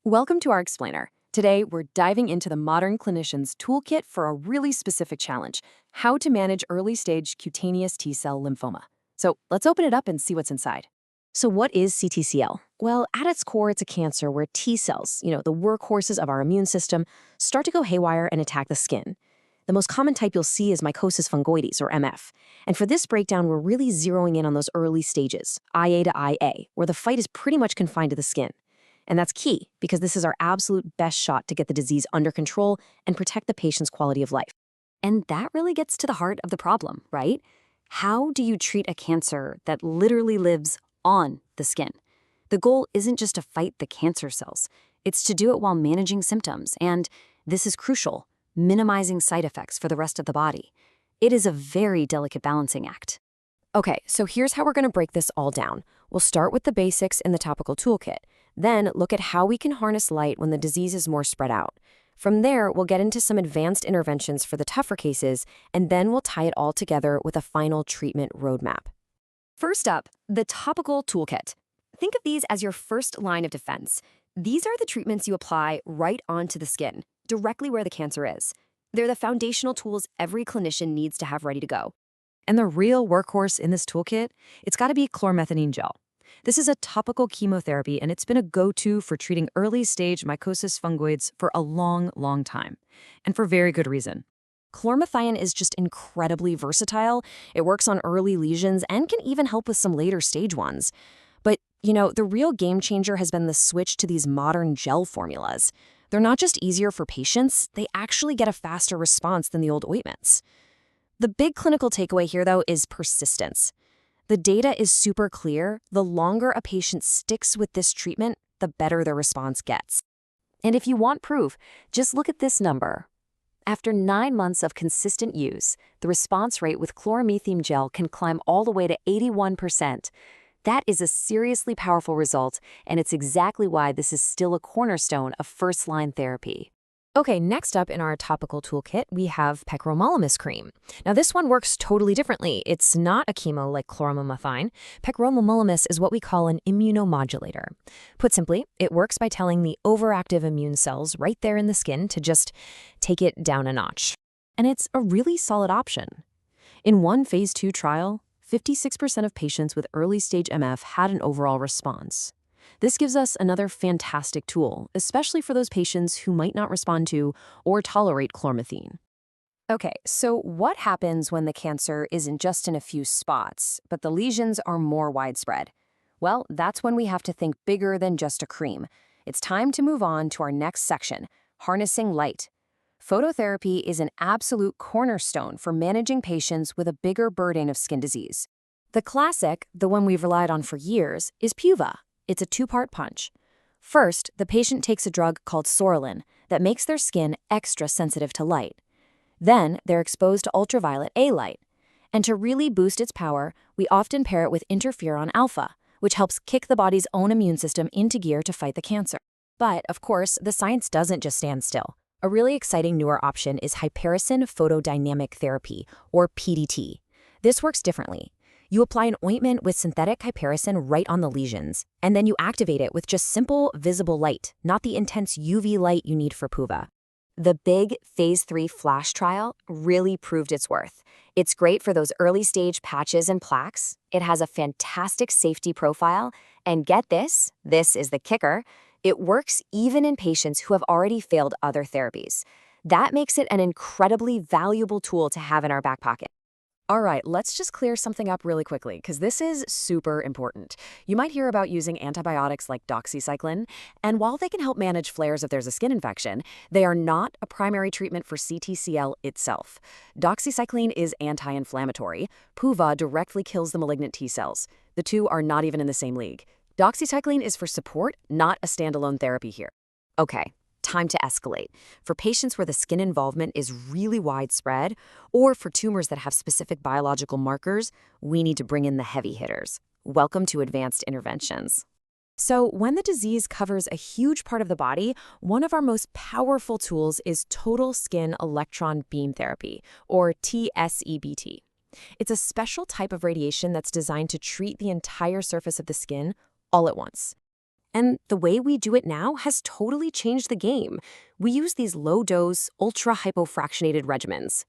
Welcome to our explainer. Today, we're diving into the modern clinician's toolkit for a really specific challenge: how to manage early-stage cutaneous T-cell lymphoma. So let's open it up and see what's inside. So what is CTCL? Well, at its core, it's a cancer where T cells, the workhorses of our immune system, start to go haywire and attack the skin. The most common type you'll see is Mycosis Fungoides, or MF. And for this breakdown, we're really zeroing in on those early stages, IA to IA, where the fight is pretty much confined to the skin. And that's key, because this is our absolute best shot to get the disease under control and protect the patient's quality of life. And that really gets to the heart of the problem, right? How do you treat a cancer that literally lives on the skin? The goal isn't just to fight the cancer cells. It's to do it while managing symptoms, and this is crucial, minimizing side effects for the rest of the body. It is a very delicate balancing act. Okay, so here's how we're going to break this all down. We'll start with the basics in the topical toolkit, then look at how we can harness light when the disease is more spread out. From there, we'll get into some advanced interventions for the tougher cases, and then we'll tie it all together with a final treatment roadmap. First up, the topical toolkit. Think of these as your first line of defense. These are the treatments you apply right onto the skin, directly where the cancer is. They're the foundational tools every clinician needs to have ready to go. And the real workhorse in this toolkit, it's got to be Chlormethine Gel. This is a topical chemotherapy, and it's been a go-to for treating early-stage Mycosis Fungoides for a long, long time, and for very good reason. Chlormethine is just incredibly versatile. It works on early lesions and can even help with some later stage ones. But, the real game changer has been the switch to these modern gel formulas. They're not just easier for patients, they actually get a faster response than the old ointments. The big clinical takeaway here, though, is persistence. The data is super clear. The longer a patient sticks with this treatment, the better their response gets. And if you want proof, just look at this number. After 9 months of consistent use, the response rate with Chlormethine Gel can climb all the way to 81%. That is a seriously powerful result, and it's exactly why this is still a cornerstone of first-line therapy. Okay, next up in our topical toolkit, we have Pimecrolimus Cream. Now, this one works totally differently. It's not a chemo like chlormethine. Pimecrolimus is what we call an immunomodulator. Put simply, it works by telling the overactive immune cells right there in the skin to just take it down a notch. And it's a really solid option. In one phase 2 trial, 56% of patients with early-stage MF had an overall response. This gives us another fantastic tool, especially for those patients who might not respond to or tolerate chlormethine. Okay, so what happens when the cancer isn't just in a few spots, but the lesions are more widespread? Well, that's when we have to think bigger than just a cream. It's time to move on to our next section, harnessing light. Phototherapy is an absolute cornerstone for managing patients with a bigger burden of skin disease. The classic, the one we've relied on for years, is PUVA. It's a two-part punch. First, the patient takes a drug called Psoralen that makes their skin extra sensitive to light. Then, they're exposed to ultraviolet A light. And to really boost its power, we often pair it with Interferon alpha, which helps kick the body's own immune system into gear to fight the cancer. But, of course, the science doesn't just stand still. A really exciting newer option is Hypericin Photodynamic Therapy, or PDT. This works differently. You apply an ointment with synthetic hypericin right on the lesions, and then you activate it with just simple, visible light, not the intense UV light you need for PUVA. The big Phase 3 FLASH trial really proved its worth. It's great for those early-stage patches and plaques. It has a fantastic safety profile, and get this is the kicker, it works even in patients who have already failed other therapies. That makes it an incredibly valuable tool to have in our back pocket. All right, let's just clear something up really quickly, because this is super important. You might hear about using antibiotics like doxycycline, and while they can help manage flares if there's a skin infection, they are not a primary treatment for CTCL itself. Doxycycline is anti-inflammatory. PUVA directly kills the malignant T cells. The two are not even in the same league. Doxycycline is for support, not a standalone therapy here. Okay. Time to escalate. For patients where the skin involvement is really widespread, or for tumors that have specific biological markers, we need to bring in the heavy hitters. Welcome to advanced interventions. So when the disease covers a huge part of the body, one of our most powerful tools is total skin electron beam therapy, or TSEBT. It's a special type of radiation that's designed to treat the entire surface of the skin all at once. And the way we do it now has totally changed the game. We use these low-dose, ultra-hypofractionated regimens.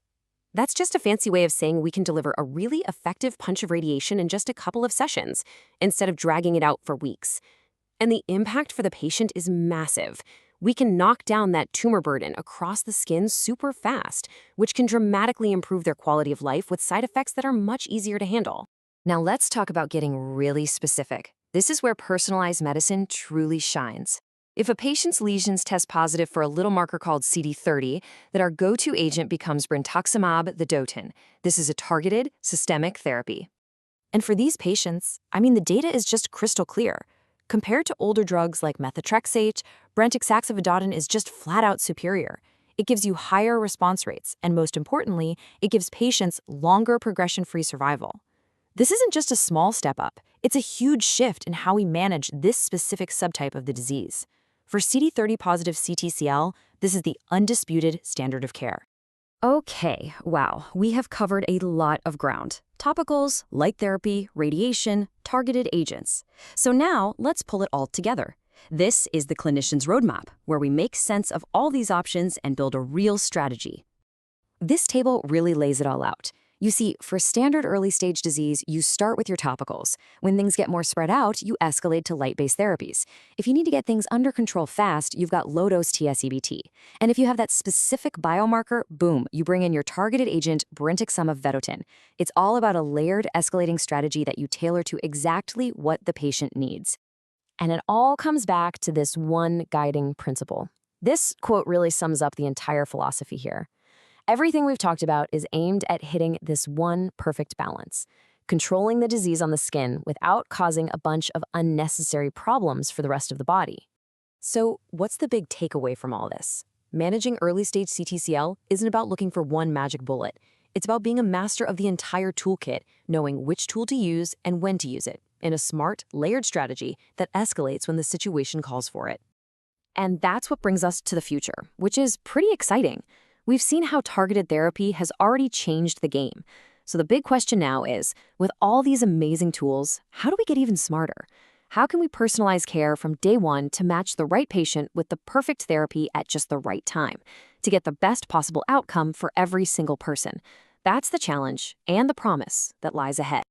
That's just a fancy way of saying we can deliver a really effective punch of radiation in just a couple of sessions, instead of dragging it out for weeks. And the impact for the patient is massive. We can knock down that tumor burden across the skin super fast, which can dramatically improve their quality of life with side effects that are much easier to handle. Now let's talk about getting really specific. This is where personalized medicine truly shines. If a patient's lesions test positive for a little marker called CD30, then our go-to agent becomes brentuximab vedotin. This is a targeted, systemic therapy. And for these patients, the data is just crystal clear. Compared to older drugs like methotrexate, brentuximab vedotin is just flat out superior. It gives you higher response rates, and most importantly, it gives patients longer progression-free survival. This isn't just a small step up, it's a huge shift in how we manage this specific subtype of the disease. For CD30-positive CTCL, this is the undisputed standard of care. Okay, wow, we have covered a lot of ground. Topicals, light therapy, radiation, targeted agents. So now let's pull it all together. This is the clinician's roadmap, where we make sense of all these options and build a real strategy. This table really lays it all out. You see, for standard early-stage disease, you start with your topicals. When things get more spread out, you escalate to light-based therapies. If you need to get things under control fast, you've got low-dose TSEBT. And if you have that specific biomarker, boom, you bring in your targeted agent, brentuximab vedotin. It's all about a layered escalating strategy that you tailor to exactly what the patient needs. And it all comes back to this one guiding principle. This quote really sums up the entire philosophy here. Everything we've talked about is aimed at hitting this one perfect balance, controlling the disease on the skin without causing a bunch of unnecessary problems for the rest of the body. So, what's the big takeaway from all this? Managing early-stage CTCL isn't about looking for one magic bullet. It's about being a master of the entire toolkit, knowing which tool to use and when to use it, in a smart, layered strategy that escalates when the situation calls for it. And that's what brings us to the future, which is pretty exciting. We've seen how targeted therapy has already changed the game. So the big question now is, with all these amazing tools, how do we get even smarter? How can we personalize care from day one to match the right patient with the perfect therapy at just the right time, to get the best possible outcome for every single person? That's the challenge and the promise that lies ahead.